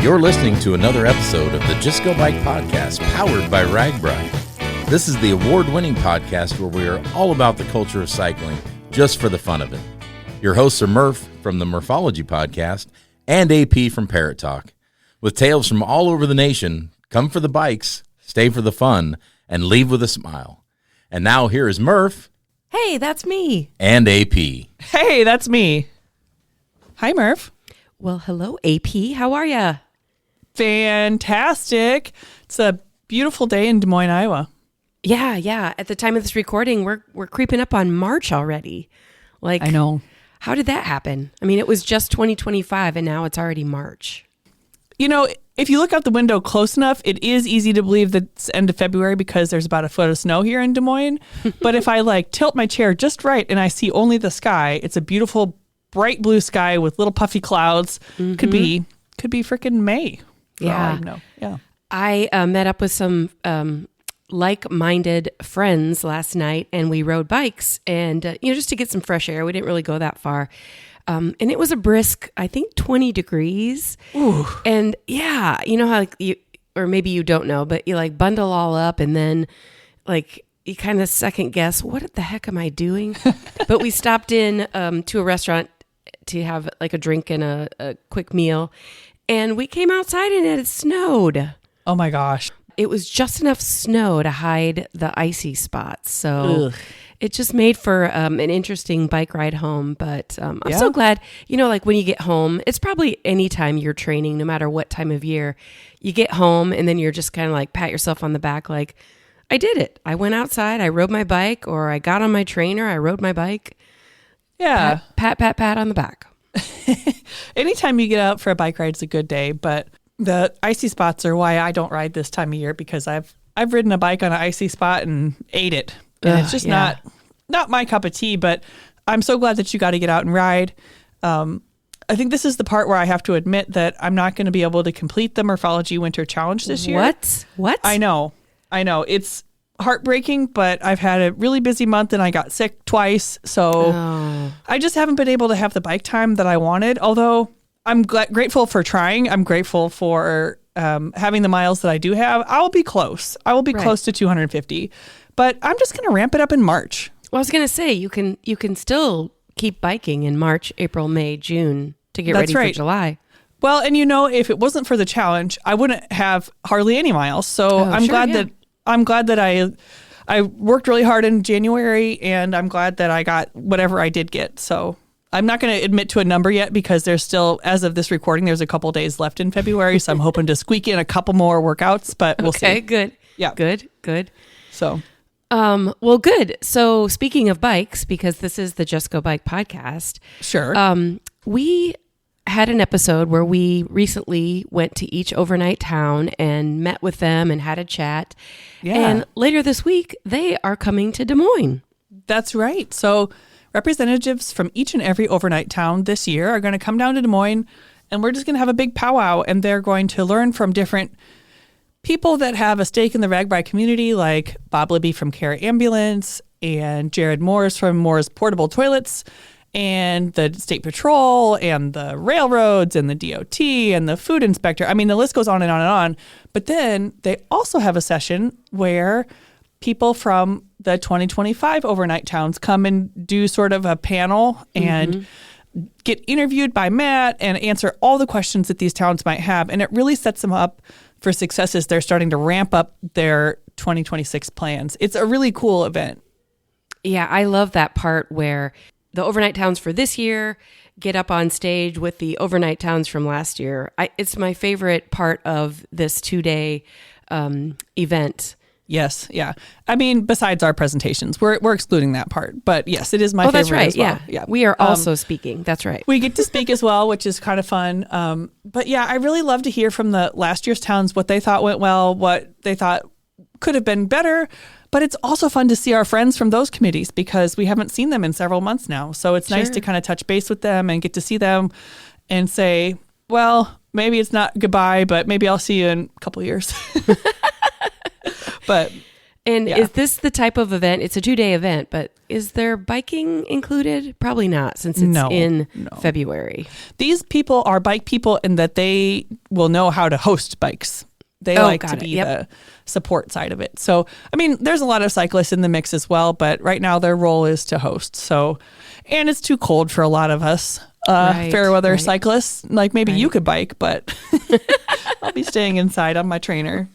You're listening to another episode of the Just Go Bike podcast, powered by RAGBRAI. This is the award-winning podcast where we are all about the culture of cycling, just for the fun of it. Your hosts are Murph from the Murphology podcast and AP from Parrot Talk. With tales from all over the nation, come for the bikes, stay for the fun, and leave with a smile. And now here is Murph. Hey, that's me. And AP. Hey, that's me. Hi, Murph. Well, hello, AP. How are ya? Fantastic. It's a beautiful day in Des Moines, Iowa. Yeah. At the time of this recording, we're creeping up on March already. Like, I know. How did that happen? I mean, it was just 2025 and now it's already March. You know, if you look out the window close enough, it is easy to believe that it's end of February because there's about a foot of snow here in Des Moines. But if I tilt my chair just right and I see only the sky, it's a beautiful bright blue sky with little puffy clouds. Mm-hmm. Could be freaking May. Yeah. Yeah. I met up with some like-minded friends last night and we rode bikes and, just to get some fresh air. We didn't really go that far. And it was a brisk, I think 20 degrees. Ooh. And yeah, you know how you, or maybe you don't know, but you bundle all up and then you kind of second guess, what the heck am I doing? But we stopped in to a restaurant to have a drink and a quick meal. And we came outside and it had snowed. Oh my gosh. It was just enough snow to hide the icy spots. So it just made for an interesting bike ride home. But I'm so glad, when you get home, it's probably any time you're training, no matter what time of year, you get home and then you're just kind of pat yourself on the back like, I did it. I went outside, I rode my bike, or I got on my trainer, I rode my bike. Yeah. Pat on the back. Anytime you get out for a bike ride is a good day, but the icy spots are why I don't ride this time of year because I've ridden a bike on an icy spot and ate it. And it's just not my cup of tea, but I'm so glad that you got to get out and ride. I think this is the part where I have to admit that I'm not going to be able to complete the Murphology Winter Challenge this year. What? I know. It's heartbreaking, but I've had a really busy month and I got sick twice. So I just haven't been able to have the bike time that I wanted, although I'm grateful for trying. I'm grateful for having the miles that I do have. I'll be close. I will be close to 250, but I'm just going to ramp it up in March. Well, I was going to say, you can still keep biking in March, April, May, June to get ready for July. Well, and if it wasn't for the challenge, I wouldn't have hardly any miles. So I'm glad that I worked really hard in January and I'm glad that I got whatever I did get. So I'm not going to admit to a number yet because there's still, as of this recording, there's a couple days left in February. So I'm hoping to squeak in a couple more workouts, but we'll see. Okay, good. Yeah. Good. So, well, good. So speaking of bikes, because this is the Just Go Bike podcast. Sure. We had an episode where we recently went to each overnight town and met with them and had a chat. Yeah. And later this week, they are coming to Des Moines. That's right. So representatives from each and every overnight town this year are going to come down to Des Moines and we're just going to have a big powwow and they're going to learn from different people that have a stake in the RAGBRAI community, like Bob Libby from Care Ambulance and Jared Morris from Moore's Portable Toilets, and the State Patrol and the railroads and the DOT and the food inspector. I mean, the list goes on and on and on. But then they also have a session where people from the 2025 overnight towns come and do sort of a panel and get interviewed by Matt and answer all the questions that these towns might have. And it really sets them up for success as they're starting to ramp up their 2026 plans. It's a really cool event. Yeah, I love that part where the overnight towns for this year get up on stage with the overnight towns from last year. It's my favorite part of this 2-day event. Yes, yeah. I mean, besides our presentations, we're excluding that part. But yes, it is my favorite that's right. as well. Yeah. We are also speaking. That's right. We get to speak as well, which is kind of fun. But yeah, I really love to hear from the last year's towns what they thought went well, what they thought could have been better. But it's also fun to see our friends from those committees because we haven't seen them in several months now. So it's nice to kind of touch base with them and get to see them and say, well, maybe it's not goodbye, but maybe I'll see you in a couple of years. But And is this the type of event? It's a 2-day event, but is there biking included? Probably not, since it's in February. These people are bike people in that they will know how to host bikes. They like to be the support side of it. So, I mean, there's a lot of cyclists in the mix as well, but right now their role is to host. So, and it's too cold for a lot of fair weather cyclists. Like maybe you could bike, but I'll be staying inside on my trainer.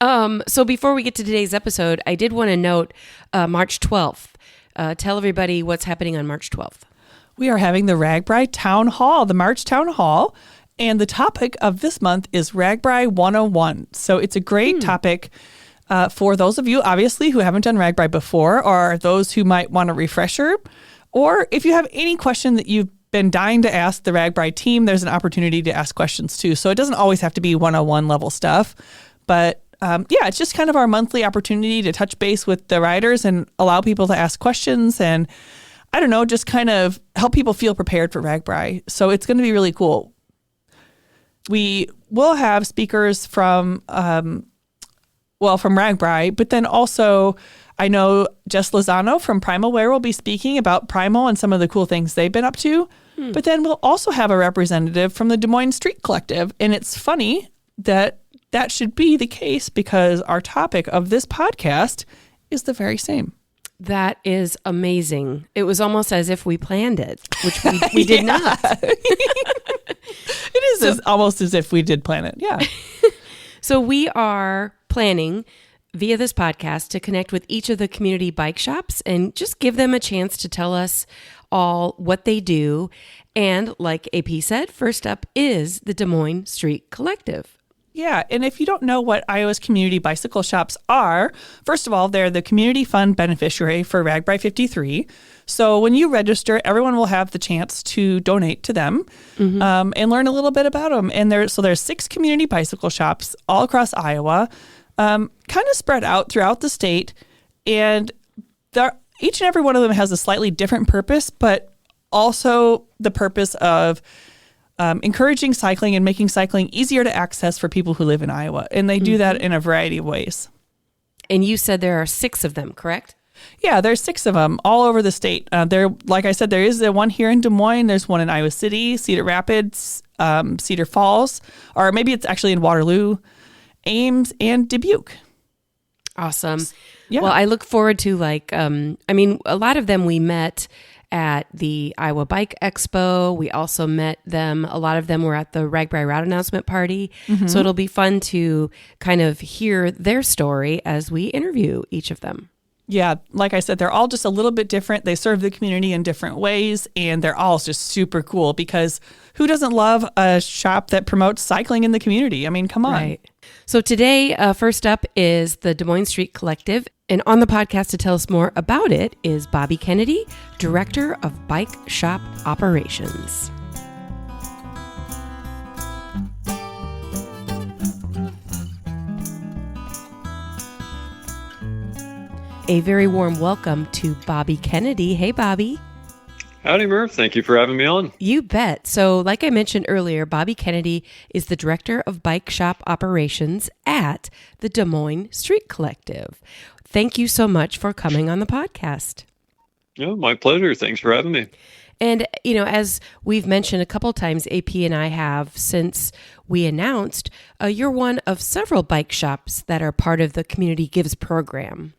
So before we get to today's episode, I did want to note March 12th. Tell everybody what's happening on March 12th. We are having the RAGBRAI Town Hall, the March Town Hall. And the topic of this month is RAGBRAI 101. So it's a great topic for those of you, obviously, who haven't done RAGBRAI before, or those who might want a refresher. Or if you have any question that you've been dying to ask the RAGBRAI team, there's an opportunity to ask questions too. So it doesn't always have to be 101 level stuff. But it's just kind of our monthly opportunity to touch base with the riders and allow people to ask questions and, I don't know, just kind of help people feel prepared for RAGBRAI. So it's going to be really cool. We will have speakers from RAGBRAI, but then also I know Jess Lozano from Primal Wear will be speaking about Primal and some of the cool things they've been up to. But then we'll also have a representative from the Des Moines Street Collective. And it's funny that should be the case because our topic of this podcast is the very same. That is amazing. It was almost as if we planned it, which we did not. It is almost as if we did plan it. Yeah. So we are planning via this podcast to connect with each of the community bike shops and just give them a chance to tell us all what they do. And like AP said, first up is the Des Moines Street Collective. Yeah, and if you don't know what Iowa's community bicycle shops are, first of all, they're the community fund beneficiary for RAGBRAI 53. So when you register, everyone will have the chance to donate to them and learn a little bit about them. And there's 6 community bicycle shops all across Iowa, kind of spread out throughout the state. And each and every one of them has a slightly different purpose, but also the purpose of encouraging cycling and making cycling easier to access for people who live in Iowa. And they do that in a variety of ways. And you said there are 6 of them, correct? Yeah, there's 6 of them all over the state. Like I said, there is one here in Des Moines. There's one in Iowa City, Cedar Rapids, Cedar Falls, or maybe it's actually in Waterloo, Ames, and Dubuque. Awesome. Yeah. Well, I look forward to a lot of them we met at the Iowa Bike Expo. We also met them. A lot of them were at the RAGBRAI route announcement party. So it'll be fun to kind of hear their story as we interview each of them. Yeah, like I said, they're all just a little bit different. They serve the community in different ways, and they're all just super cool because who doesn't love a shop that promotes cycling in the community? I mean, come on. Right. So today, first up is the Des Moines Street Collective. And on the podcast to tell us more about it is Bobby Kennedy, Director of Bike Shop Operations. A very warm welcome to Bobby Kennedy. Hey, Bobby. Howdy, Murph. Thank you for having me on. You bet. So like I mentioned earlier, Bobby Kennedy is the Director of Bike Shop Operations at the Des Moines Street Collective. Thank you so much for coming on the podcast. Yeah, my pleasure. Thanks for having me. And, as we've mentioned a couple times, AP and I have, since we announced, you're one of several bike shops that are part of the Community Gives program.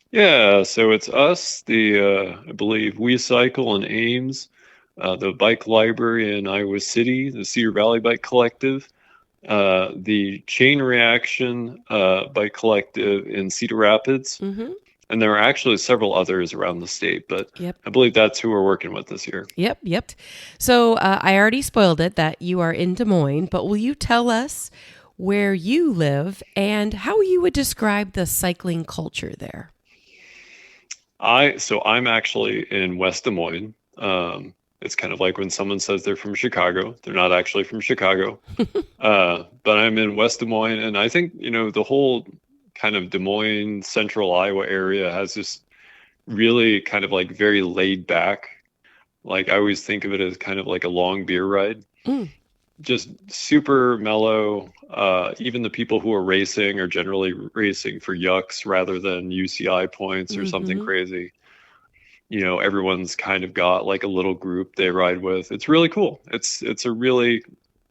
Yeah, so it's us, I believe We Cycle in Ames, the Bike Library in Iowa City, the Cedar Valley Bike Collective, the Chain Reaction Bike Collective in Cedar Rapids. And there are actually several others around the state, but I believe that's who we're working with this year. Yep. So I already spoiled it that you are in Des Moines, but will you tell us where you live and how you would describe the cycling culture there? I'm actually in West Des Moines. It's kind of like when someone says they're from Chicago. They're not actually from Chicago. But I'm in West Des Moines, and I think, the whole kind of Des Moines, central Iowa area has this really kind of like very laid back. Like I always think of it as kind of like a long beer ride. just super mellow. Even the people who are racing are generally racing for yucks rather than UCI points or something crazy. Everyone's kind of got like a little group they ride with. It's really cool. It's a really,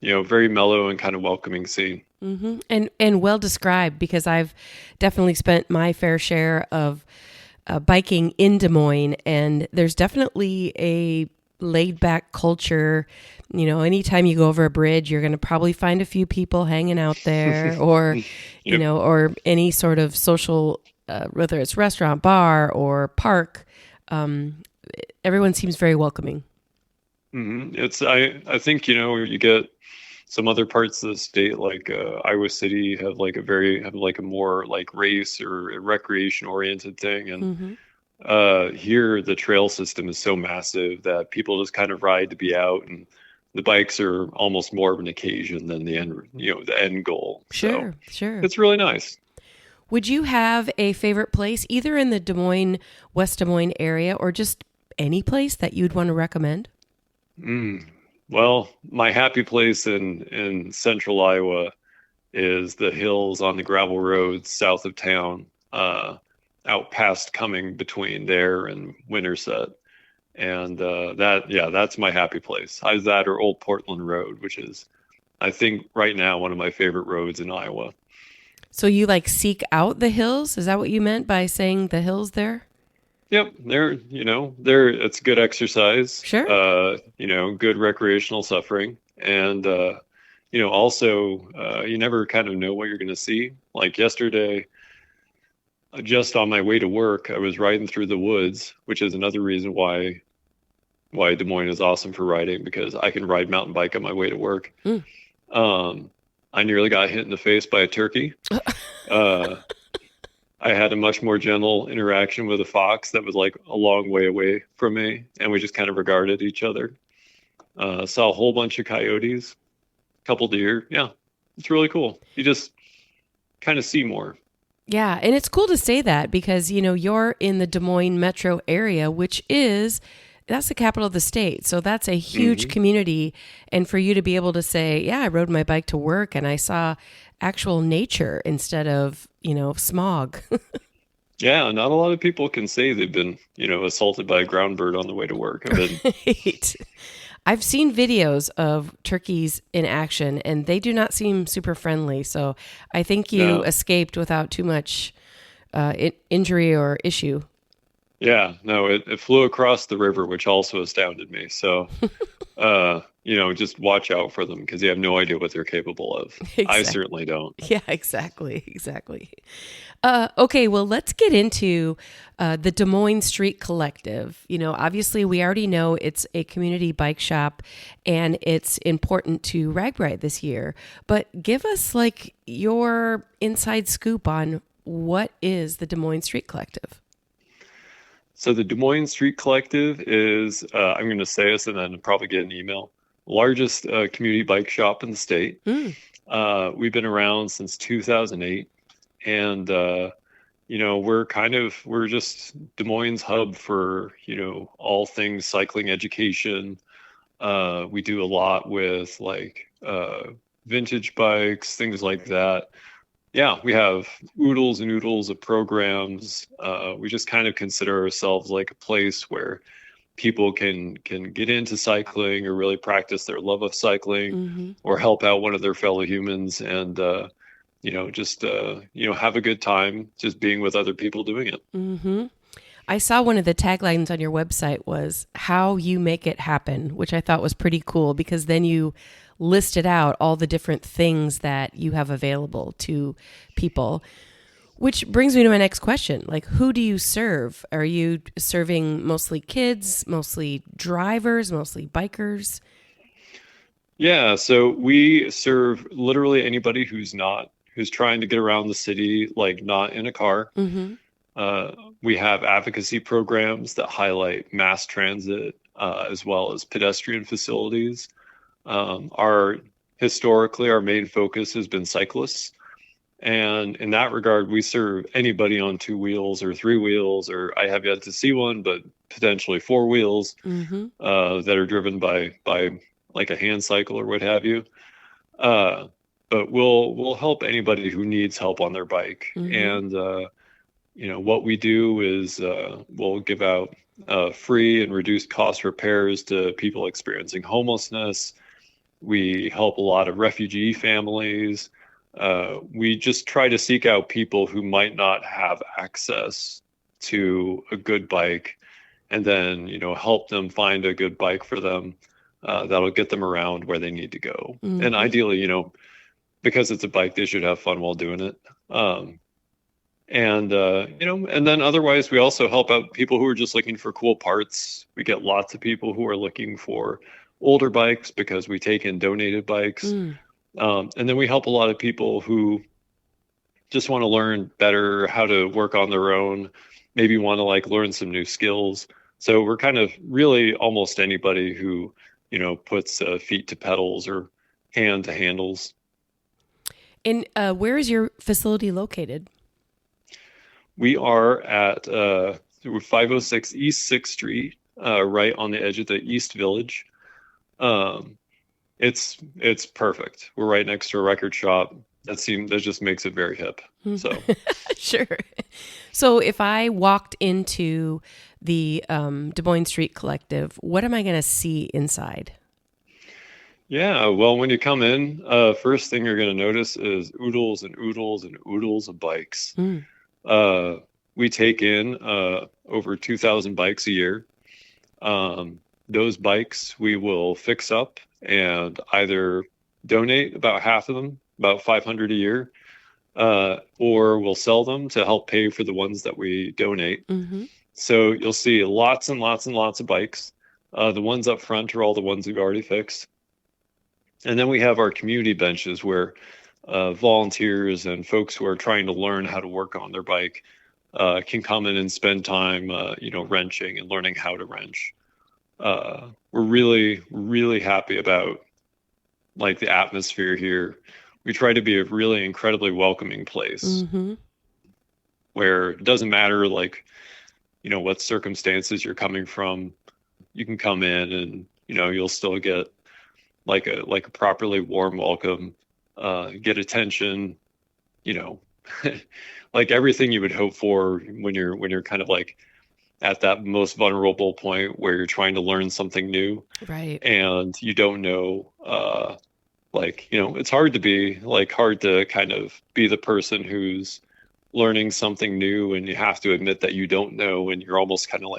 very mellow and kind of welcoming scene. And well described, because I've definitely spent my fair share of biking in Des Moines, and there's definitely a laid back culture. Anytime you go over a bridge, you're going to probably find a few people hanging out there, or, or any sort of social, whether it's restaurant, bar, or park. Everyone seems very welcoming. I think, you get some other parts of the state, like Iowa City, have like a more like race or recreation oriented thing. And here the trail system is so massive that people just kind of ride to be out, and the bikes are almost more of an occasion than the end goal. Sure. It's really nice. Would you have a favorite place, either in the West Des Moines area, or just any place that you'd want to recommend? Well, my happy place in central Iowa is the hills on the gravel roads south of town, out past Cumming, between there and Winterset. And that's my happy place. Either that or Old Portland Road, which is, I think, right now one of my favorite roads in Iowa. So you like seek out the hills? Is that what you meant by saying the hills there? Yep, it's good exercise. Sure. Good recreational suffering, and also you never kind of know what you're going to see. Like yesterday, just on my way to work, I was riding through the woods, which is another reason why Des Moines is awesome for riding, because I can ride mountain bike on my way to work. I nearly got hit in the face by a turkey. I had a much more gentle interaction with a fox that was like a long way away from me, and we just kind of regarded each other. Saw a whole bunch of coyotes, a couple deer. Yeah, it's really cool. You just kind of see more. Yeah, and it's cool to say that, because, you're in the Des Moines metro area, that's the capital of the state. So that's a huge community. And for you to be able to say, yeah, I rode my bike to work and I saw actual nature instead of, smog. Yeah, not a lot of people can say they've been, assaulted by a ground bird on the way to work. Right. I've seen videos of turkeys in action, and they do not seem super friendly. So I think you escaped without too much injury or issue. Yeah, no, it flew across the river, which also astounded me. So, just watch out for them, because you have no idea what they're capable of. Exactly. I certainly don't. Yeah, exactly. Okay, well, let's get into the Des Moines Street Collective. Obviously, we already know it's a community bike shop, and it's important to RAGBRAI this year. But give us like your inside scoop on what is the Des Moines Street Collective. So the Des Moines Street Collective is, I'm going to say this and then probably get an email, largest community bike shop in the state. We've been around since 2008. And, we're just Des Moines' hub for, all things cycling education. We do a lot with like vintage bikes, things like that. Yeah, we have oodles and oodles of programs. We just kind of consider ourselves like a place where people can get into cycling or really practice their love of cycling, or help out one of their fellow humans, and have a good time just being with other people doing it. I saw one of the taglines on your website was "How you make it happen," which I thought was pretty cool, because then you listed out all the different things that you have available to people, which brings me to my next question. Like, who do you serve? Are you serving mostly kids, mostly drivers, mostly bikers? Yeah, so we serve literally anybody who's trying to get around the city, like not in a car. We have advocacy programs that highlight mass transit, as well as pedestrian facilities. Historically, our main focus has been cyclists. And in that regard, we serve anybody on 2 wheels or 3 wheels, or I have yet to see one, but potentially 4 wheels, that are driven by like a hand cycle or what have you. But we'll help anybody who needs help on their bike. And what we do is we'll give out free and reduced cost repairs to people experiencing homelessness. We help a lot of refugee families. We just try to seek out people who might not have access to a good bike, and then, help them find a good bike for them that'll get them around where they need to go. And ideally, because it's a bike, they should have fun while doing it. And then otherwise, we also help out people who are just looking for cool parts. We get lots of people who are looking for older bikes because we take in donated bikes. And then we help a lot of people who just want to learn better how to work on their own, maybe want to learn some new skills. So we're kind of really almost anybody who, puts feet to pedals or hand to handles. And where is your facility located? We are at 506 East 6th Street, right on the edge of the East Village. It's perfect. We're right next to a record shop. That just makes it very hip. So Sure. So if I walked into the Des Moines Street Collective, what am I going to see inside? Yeah, well, when you come in, first thing you're going to notice is oodles and oodles and oodles of bikes. We take in over 2,000 bikes a year. Those bikes we will fix up and either donate about half of them, about 500 a year, or we'll sell them to help pay for the ones that we donate. So you'll see lots and lots and lots of bikes. The ones up front are all the ones we've already fixed. And then we have our community benches where volunteers and folks who are trying to learn how to work on their bike can come in and spend time, wrenching and learning how to wrench. We're really, really happy about the atmosphere here. We try to be a really incredibly welcoming place where it doesn't matter what circumstances you're coming from. You can come in and you'll still get like a properly warm welcome, get attention, like everything you would hope for when you're kind of at that most vulnerable point where you're trying to learn something new. Right. And you don't know, it's hard to kind of be the person who's learning something new, and you have to admit that you don't know, and you're almost kind of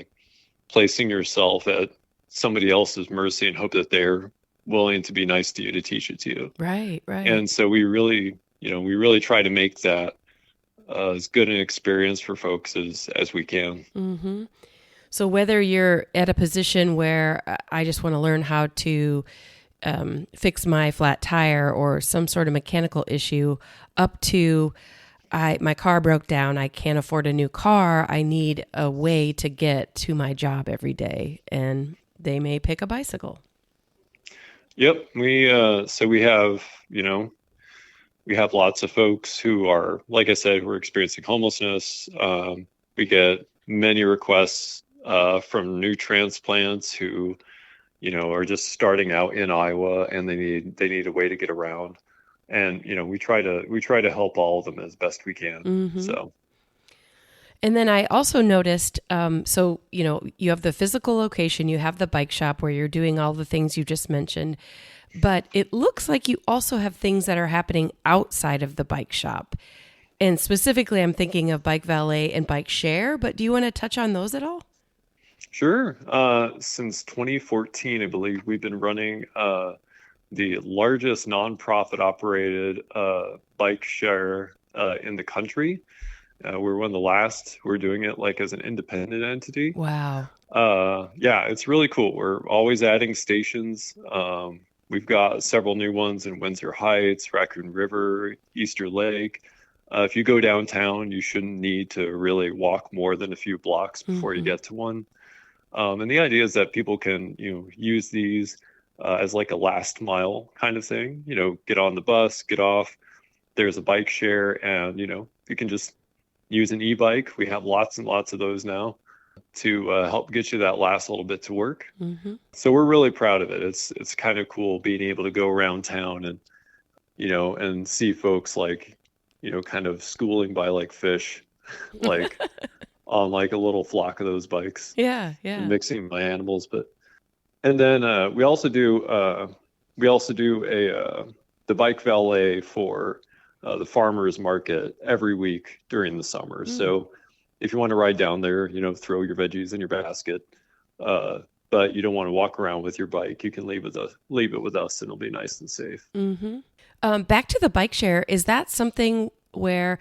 placing yourself at somebody else's mercy and hope that they're willing to be nice to you to teach it to you. Right. And so we really try to make that as good an experience for folks as we can. So whether you're at a position where I just want to learn how to fix my flat tire or some sort of mechanical issue, up to my car broke down, I can't afford a new car, I need a way to get to my job every day, and they may pick a bicycle. Yep. We have lots of folks who are, like I said, who are experiencing homelessness. We get many requests from new transplants who, are just starting out in Iowa and they need a way to get around. And, we try to help all of them as best we can. So. And then I also noticed, you have the physical location, you have the bike shop where you're doing all the things you just mentioned, but it looks like you also have things that are happening outside of the bike shop. And specifically, I'm thinking of bike valet and bike share, but do you want to touch on those at all? Sure. Since 2014, I believe, we've been running the largest nonprofit operated bike share in the country. We're one of the last who are doing it as an independent entity. Wow. Yeah, it's really cool. We're always adding stations. We've got several new ones in Windsor Heights, Raccoon River, Easter Lake. If you go downtown, you shouldn't need to really walk more than a few blocks before you get to one. And the idea is that people can, use these as a last mile kind of thing. Get on the bus, get off. There's a bike share, and you can just use an e-bike. We have lots and lots of those now. to help get you that last little bit to work. Mm-hmm. So we're really proud of it. It's kind of cool being able to go around town and, and see folks like, kind of schooling by like fish, like on like a little flock of those bikes, Yeah, and yeah. mixing my animals. And then we also do the bike valet for the farmers market every week during the summer. So if you want to ride down there, throw your veggies in your basket, but you don't want to walk around with your bike, you can leave it with us, and it'll be nice and safe. Mm-hmm. Back to the bike share, is that something where,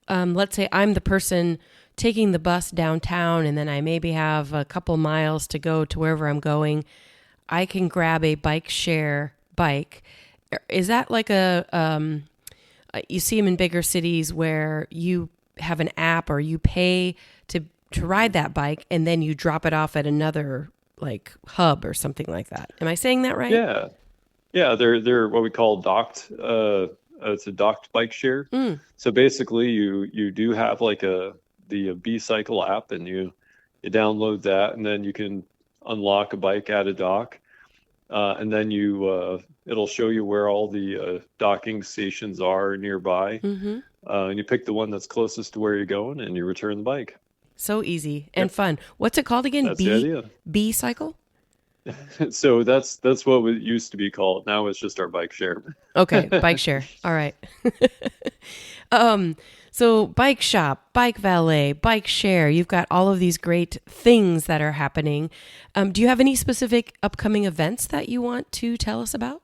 let's say I'm the person taking the bus downtown and then I maybe have a couple miles to go to wherever I'm going, I can grab a bike share bike. Is that like you see them in bigger cities where you have an app or you pay to ride that bike and then you drop it off at another like hub or something like that? Am I saying that right? Yeah. Yeah, they're what we call docked. It's a docked bike share. So basically, you do have like the B-Cycle app, and you download that, and then you can unlock a bike at a dock, and then it'll show you where all the docking stations are nearby, and you pick the one that's closest to where you're going, and you return the bike. So easy and fun. What's it called again? That's the idea. B-Cycle? So that's what it used to be called. Now it's just our bike share. Okay, bike share. All right. So bike shop, bike valet, bike share. You've got all of these great things that are happening. Do you have any specific upcoming events that you want to tell us about?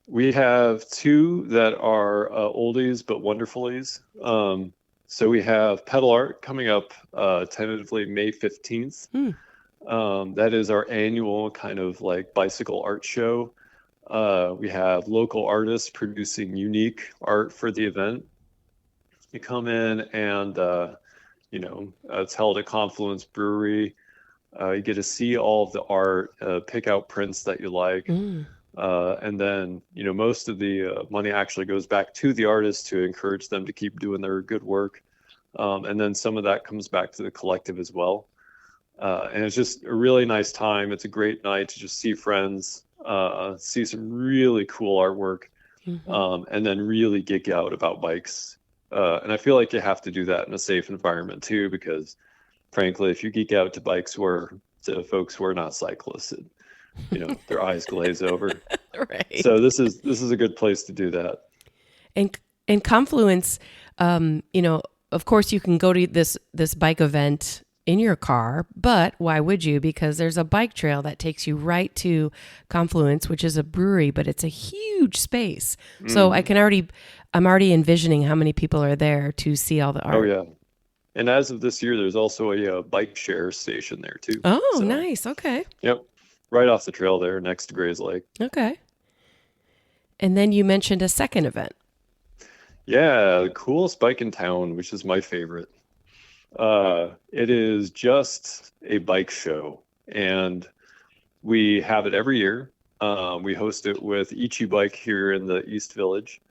We have two that are oldies but wonderfulies. So we have Pedal Art coming up tentatively May 15th. That is our annual kind of like bicycle art show. We have local artists producing unique art for the event. You come in and, it's held at Confluence Brewery. You get to see all of the art, pick out prints that you like. And then, most of the money actually goes back to the artists to encourage them to keep doing their good work. And then some of that comes back to the collective as well. And it's just a really nice time. It's a great night to just see friends, see some really cool artwork, and then really geek out about bikes. And I feel like you have to do that in a safe environment too, because frankly, if you geek out to bikes to folks who are not cyclists, their eyes glaze over. Right. So this is a good place to do that. And Confluence, of course you can go to this bike event in your car, but why would you? Because there's a bike trail that takes you right to Confluence, which is a brewery, but it's a huge space. So I'm already envisioning how many people are there to see all the art. Oh yeah. And as of this year, there's also a bike share station there too. Oh, so, nice. Okay. Yep. Right off the trail there next to Gray's Lake. Okay. And then you mentioned a second event. Yeah, the coolest bike in town, which is my favorite. It is just a bike show, and we have it every year. We host it with Ichi Bike here in the East Village,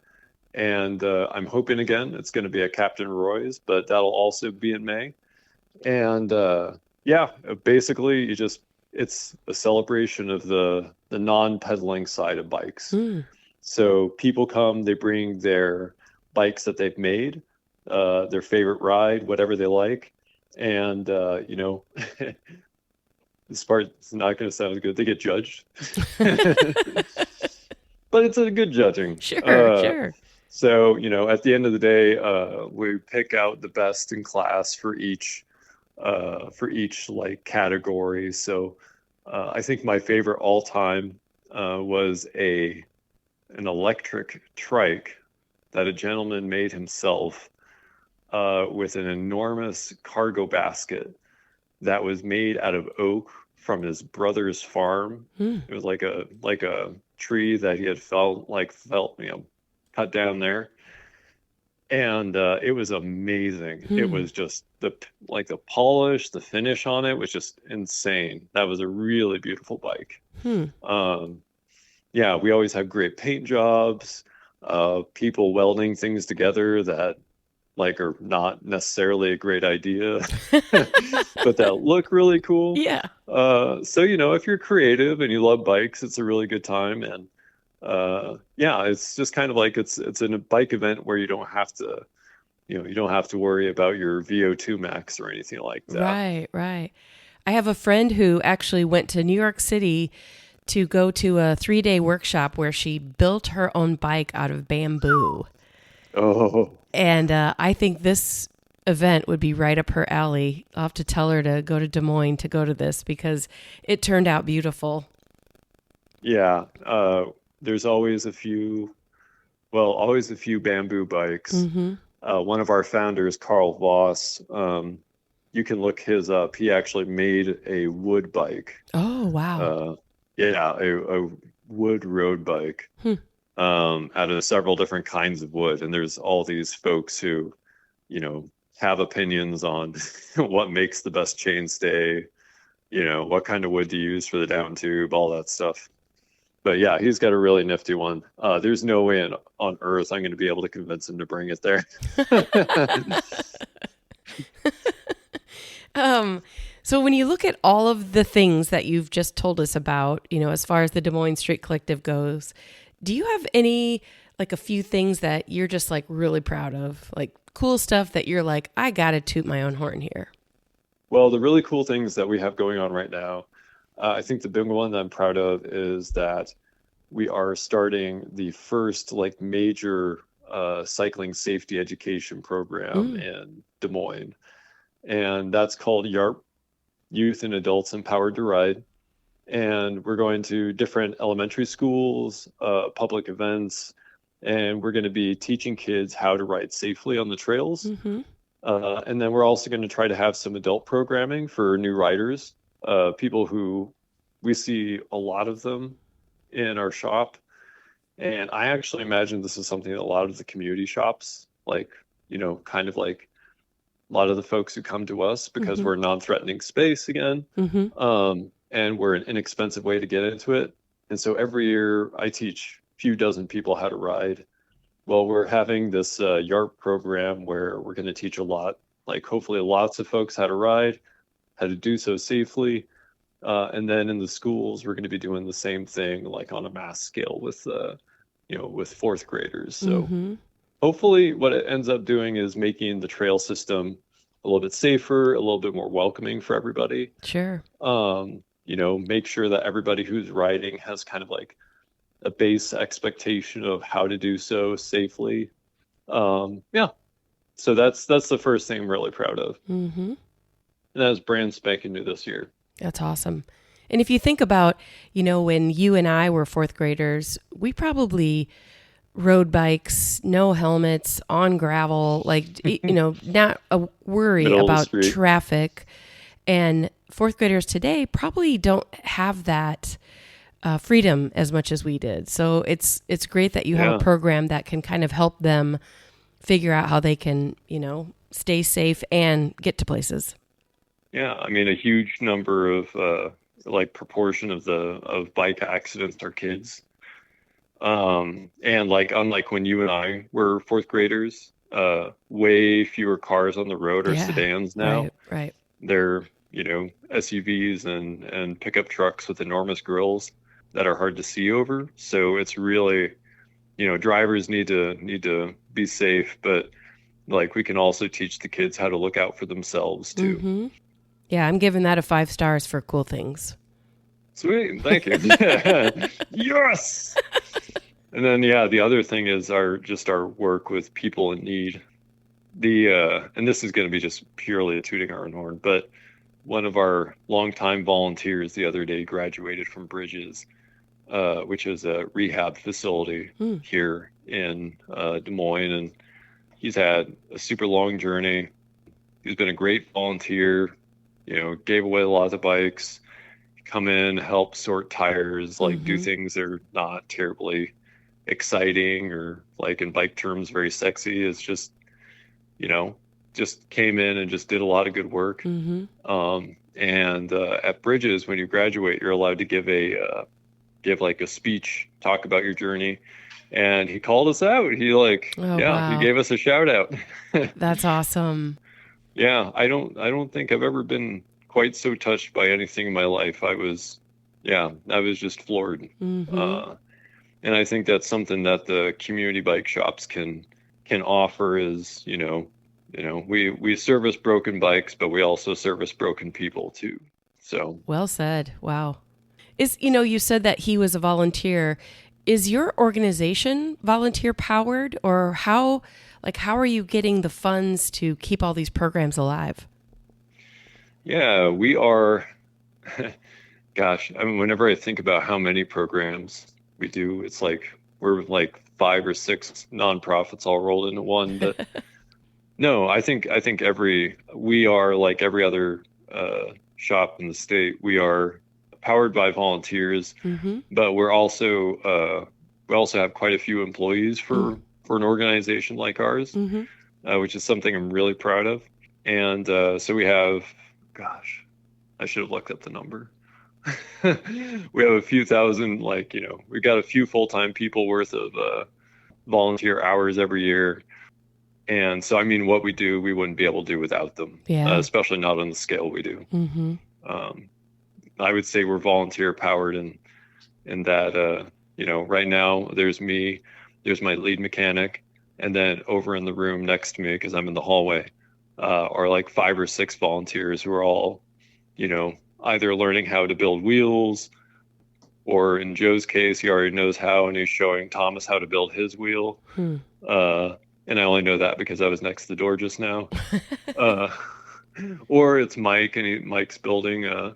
and I'm hoping again it's going to be at Captain Roy's, but that'll also be in May. And basically it's a celebration of the non-pedaling side of bikes. So people come, they bring their bikes that they've made, their favorite ride, whatever they like. And, this part's not going to sound good. They get judged. But it's a good judging. Sure. So, at the end of the day, we pick out the best in class for each like category. So I think my favorite all time was an electric trike that a gentleman made himself with an enormous cargo basket that was made out of oak from his brother's farm. It was like a tree that he had felt cut down there. And it was amazing. It was just the polish, the finish on it was just insane. That was a really beautiful bike. We always have great paint jobs, people welding things together that like are not necessarily a great idea, but that look really cool. Yeah. So, if you're creative and you love bikes, it's a really good time. And yeah, it's just kind of like it's a bike event where you don't have to, you don't have to worry about your VO2 max or anything like that. Right, right. I have a friend who actually went to New York City to go to a 3-day workshop where she built her own bike out of bamboo. Oh. And I think this event would be right up her alley. I'll have to tell her to go to Des Moines to go to this because it turned out beautiful. Yeah. There's always a few bamboo bikes. Mm-hmm. One of our founders, Carl Voss, you can look his up. He actually made a wood bike. Oh, wow. Yeah, a wood road bike out of several different kinds of wood. And there's all these folks who, have opinions on what makes the best chainstay, what kind of wood to use for the down tube, all that stuff. But yeah, he's got a really nifty one. There's no way on earth I'm going to be able to convince him to bring it there. So when you look at all of the things that you've just told us about, as far as the Des Moines Street Collective goes, do you have any, like a few things that you're just like really proud of, like cool stuff that you're like, I got to toot my own horn here? Well, the really cool things that we have going on right now, I think the big one that I'm proud of is that we are starting the first like major cycling safety education program in Des Moines. And that's called YARP, Youth and Adults Empowered to Ride. And we're going to different elementary schools, public events, and we're going to be teaching kids how to ride safely on the trails. Mm-hmm. And then we're also going to try to have some adult programming for new riders, people who we see a lot of them in our shop. And I actually imagine this is something that a lot of the community shops, like, kind of like a lot of the folks who come to us because we're a non-threatening space again. Mm-hmm. And we're an inexpensive way to get into it. And so every year I teach a few dozen people how to ride. Well, we're having this YARP program where we're going to teach hopefully lots of folks how to ride, how to do so safely. And then in the schools, we're going to be doing the same thing, like on a mass scale with fourth graders. So hopefully what it ends up doing is making the trail system a little bit safer, a little bit more welcoming for everybody. Sure. Make sure that everybody who's riding has kind of like a base expectation of how to do so safely. Yeah. So that's the first thing I'm really proud of. Mm-hmm. And that was brand spanking new this year. That's awesome. And if you think about, when you and I were fourth graders, we probably rode bikes, no helmets, on gravel, not a worry about traffic. And fourth graders today probably don't have that freedom as much as we did. So it's great that you have a program that can kind of help them figure out how they can, stay safe and get to places. Yeah, I mean, a huge number of proportion of bike accidents are kids. And unlike when you and I were fourth graders, way fewer cars on the road are sedans now. Right. They're, SUVs and pickup trucks with enormous grills that are hard to see over. So it's really, drivers need to be safe, but we can also teach the kids how to look out for themselves too. Mm-hmm. Yeah, I'm giving that a 5 stars for cool things. Sweet, thank you. Yes. And then the other thing is our work with people in need. And this is going to be just purely tooting our own horn, but one of our longtime volunteers the other day graduated from Bridges, which is a rehab facility here in Des Moines, and he's had a super long journey. He's been a great volunteer. Gave away a lot of bikes, come in, help sort tires, do things that are not terribly exciting or in bike terms, very sexy. It's just, just came in and just did a lot of good work. Mm-hmm. And at Bridges, when you graduate, you're allowed to give a speech, talk about your journey. and he called us out. He Oh, he wow. gave us a shout out. That's awesome. Yeah, I don't think I've ever been quite so touched by anything in my life. I was just floored. Mm-hmm. And I think that's something that the community bike shops can offer is, we service broken bikes, but we also service broken people too. So, Well said. Wow. You said that he was a volunteer. Is your organization volunteer powered, or how are you getting the funds to keep all these programs alive? yeah, we are, gosh, I mean, whenever I think about how many programs we do, it's like we're like 5 or 6 nonprofits all rolled into one. But no, I think we are like every other shop in the state. We are powered by volunteers, Mm-hmm. but we also have quite a few employees for an organization like ours, Mm-hmm. which is something I'm really proud of. And so we have, gosh, I should have looked up the number. We have a few thousand, we got a few full-time people worth of volunteer hours every year. And so, I mean, what we do, we wouldn't be able to do without them, Yeah. especially not on the scale we do. Mm-hmm. Um, I would say we're volunteer powered in that, right now there's me, there's my lead mechanic, and then over in the room next to me, because I'm in the hallway, are like 5 or 6 volunteers who are all, either learning how to build wheels, or in Joe's case, he already knows how, and he's showing Thomas how to build his wheel. Hmm. And I only know that because I was next to the door just now. Or it's Mike, and Mike's building a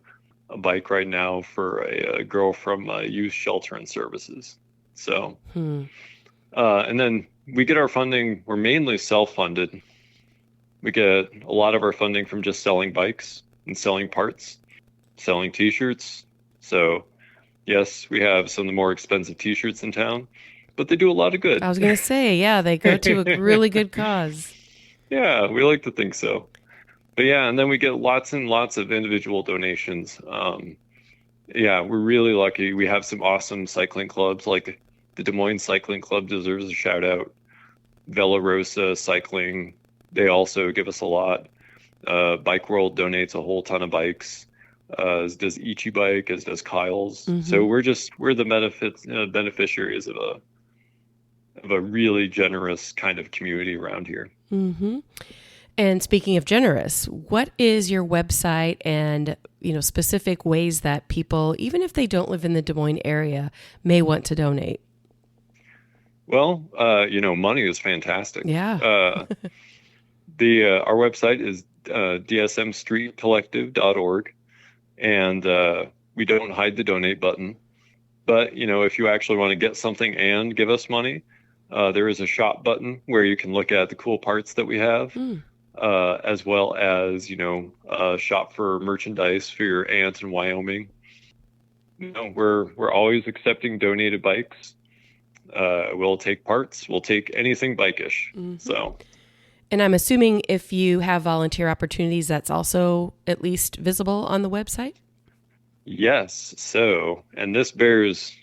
bike right now for a girl from Youth Shelter and Services. So, and then we get our funding. We're mainly self-funded. We get a lot of our funding from just selling bikes and selling parts, selling T-shirts. So, yes, we have some of the more expensive T-shirts in town, but they do a lot of good. I was going to say, yeah, they go to a really good cause. Yeah, we like to think so. But yeah, and then we get lots and lots of individual donations. Yeah, we're really lucky. We have some awesome cycling clubs, like the Des Moines Cycling Club deserves a shout out. Vela Rosa Cycling, they also give us a lot. Bike World donates a whole ton of bikes, as does Ichi Bike, as does Kyle's. Mm-hmm. So we're the beneficiaries of a really generous kind of community around here. Mm-hmm. And speaking of generous, what is your website and, specific ways that people, even if they don't live in the Des Moines area, may want to donate? Well, money is fantastic. Yeah. Our website is dsmstreetcollective.org, and we don't hide the donate button. But, if you actually want to get something and give us money, there is a shop button where you can look at the cool parts that we have. As well as, shop for merchandise for your aunt in Wyoming. We're always accepting donated bikes. We'll take parts. We'll take anything bike-ish. Mm-hmm. So. And I'm assuming if you have volunteer opportunities, that's also at least visible on the website? Yes. So, and this bears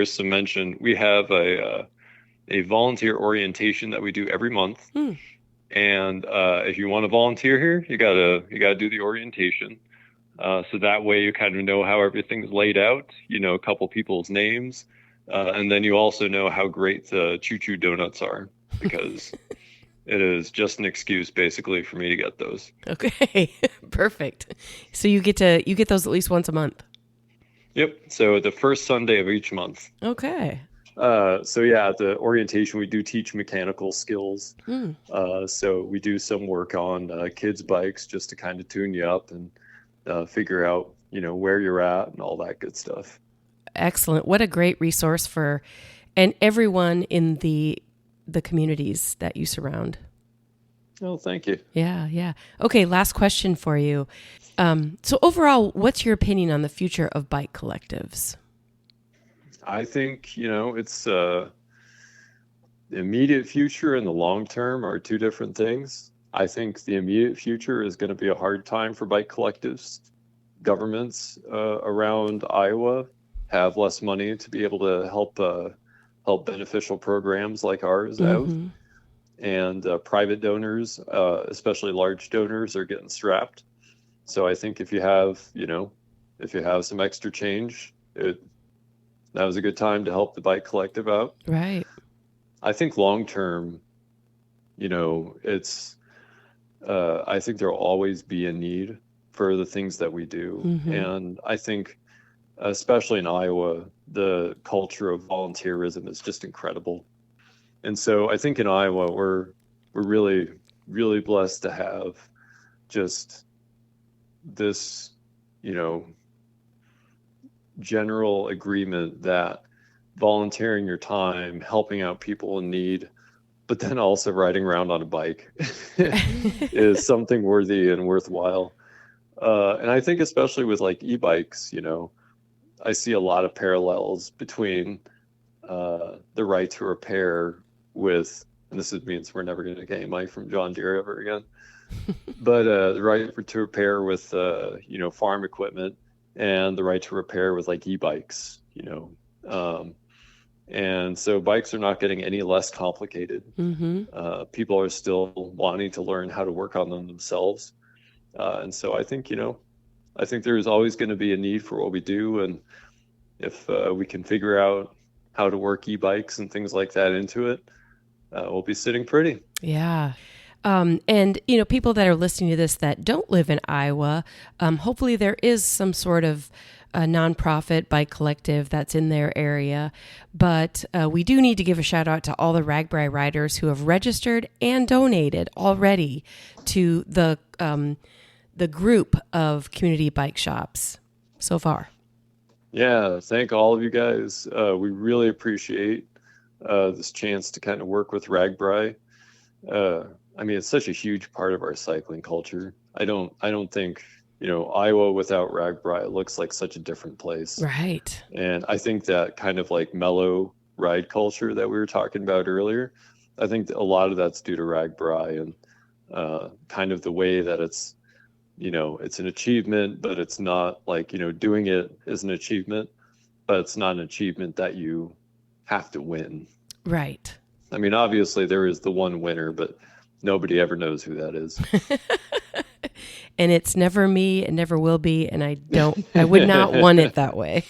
some mention. We have a volunteer orientation that we do every month. And if you want to volunteer here, you gotta do the orientation. So that way you kind of know how everything's laid out. A couple people's names, and then you also know how great the Choo Choo donuts are, because it is just an excuse basically for me to get those. Okay, perfect. So you get those at least once a month. Yep. So the first Sunday of each month. Okay. So yeah, at the orientation, we do teach mechanical skills. So we do some work on kids' bikes just to kind of tune you up and figure out, where you're at and all that good stuff. Excellent. What a great resource and everyone in the communities that you surround. Oh, thank you. Yeah. Okay, last question for you. So overall, what's your opinion on the future of bike collectives? I think, it's the immediate future and the long term are two different things. I think the immediate future is going to be a hard time for bike collectives. Governments around Iowa have less money to be able to help help beneficial programs like ours out. And private donors, especially large donors, are getting strapped. So I think if you have some extra change, that was a good time to help the Bike Collective out. Right. I think long term, I think there'll always be a need for the things that we do. And I think, especially in Iowa, the culture of volunteerism is just incredible. And so I think in Iowa, we're really, really blessed to have just this, general agreement that volunteering your time, helping out people in need, but then also riding around on a bike is something worthy and worthwhile. And I think especially with like e-bikes, I see a lot of parallels between the right to repair with, and this means we're never going to get any money from John Deere ever again, but the right to repair with, farm equipment, and the right to repair with like e-bikes, and so bikes are not getting any less complicated. People are still wanting to learn how to work on them themselves. And so I think there's always going to be a need for what we do. And if we can figure out how to work e-bikes and things like that into it, we'll be sitting pretty. Yeah. And, people that are listening to this that don't live in Iowa, hopefully there is some sort of a nonprofit bike collective that's in their area. But we do need to give a shout out to all the RAGBRAI riders who have registered and donated already to the group of community bike shops so far. Yeah, thank all of you guys. We really appreciate this chance to kind of work with RAGBRAI. It's such a huge part of our cycling culture. I don't think, Iowa without RAGBRAI looks like such a different place. Right. And I think that kind of like mellow ride culture that we were talking about earlier, I think a lot of that's due to RAGBRAI and kind of the way that it's, it's an achievement, but it's not like, doing it is an achievement, but it's not an achievement that you have to win. Right. Obviously there is the one winner, but nobody ever knows who that is. And it's never me, it never will be, and I would not want it that way.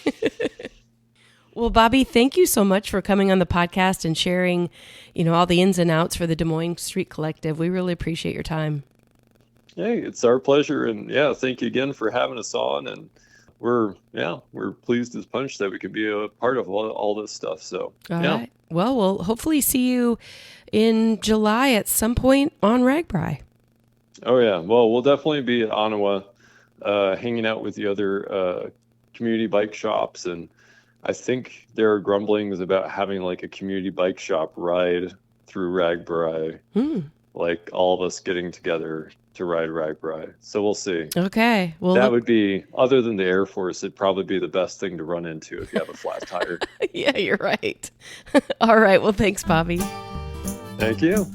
Well, Bobby, thank you so much for coming on the podcast and sharing, all the ins and outs for the Des Moines Street Collective. We really appreciate your time. Hey, it's our pleasure. And thank you again for having us on. And we're pleased as punch that we can be a part of all this stuff. So, all right. Well, we'll hopefully see you in July at some point on RAGBRAI. Oh, yeah. Well, we'll definitely be at Ottawa, hanging out with the other community bike shops. And I think there are grumblings about having like a community bike shop ride through RAGBRAI, like all of us getting together to ride RAGBRAI. So we'll see. Okay. Well, that would be, other than the Air Force, it'd probably be the best thing to run into if you have a flat tire. Yeah, you're right. All right. Well, thanks, Bobby. Thank you.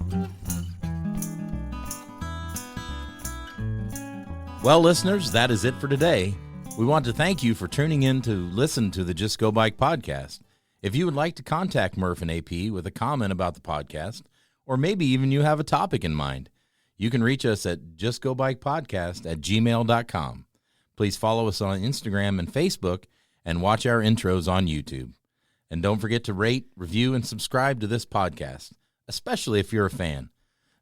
Well, listeners, that is it for today. We want to thank you for tuning in to listen to the Just Go Bike podcast. If you would like to contact Murph and AP with a comment about the podcast, or maybe even you have a topic in mind, you can reach us at justgobikepodcast@gmail.com. Please follow us on Instagram and Facebook and watch our intros on YouTube. And don't forget to rate, review, and subscribe to this podcast, especially if you're a fan.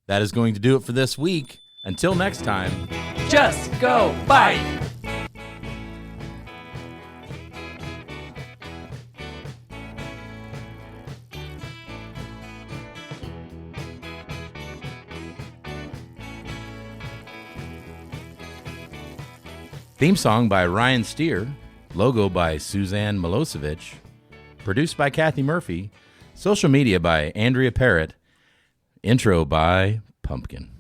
That is going to do it for this week. Until next time, Just go bike! Theme song by Ryan Steer, logo by Suzanne Milosevic, produced by Kathy Murphy, social media by Andrea Parrott, intro by Pumpkin.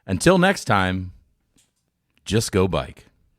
Until next time, just go bike.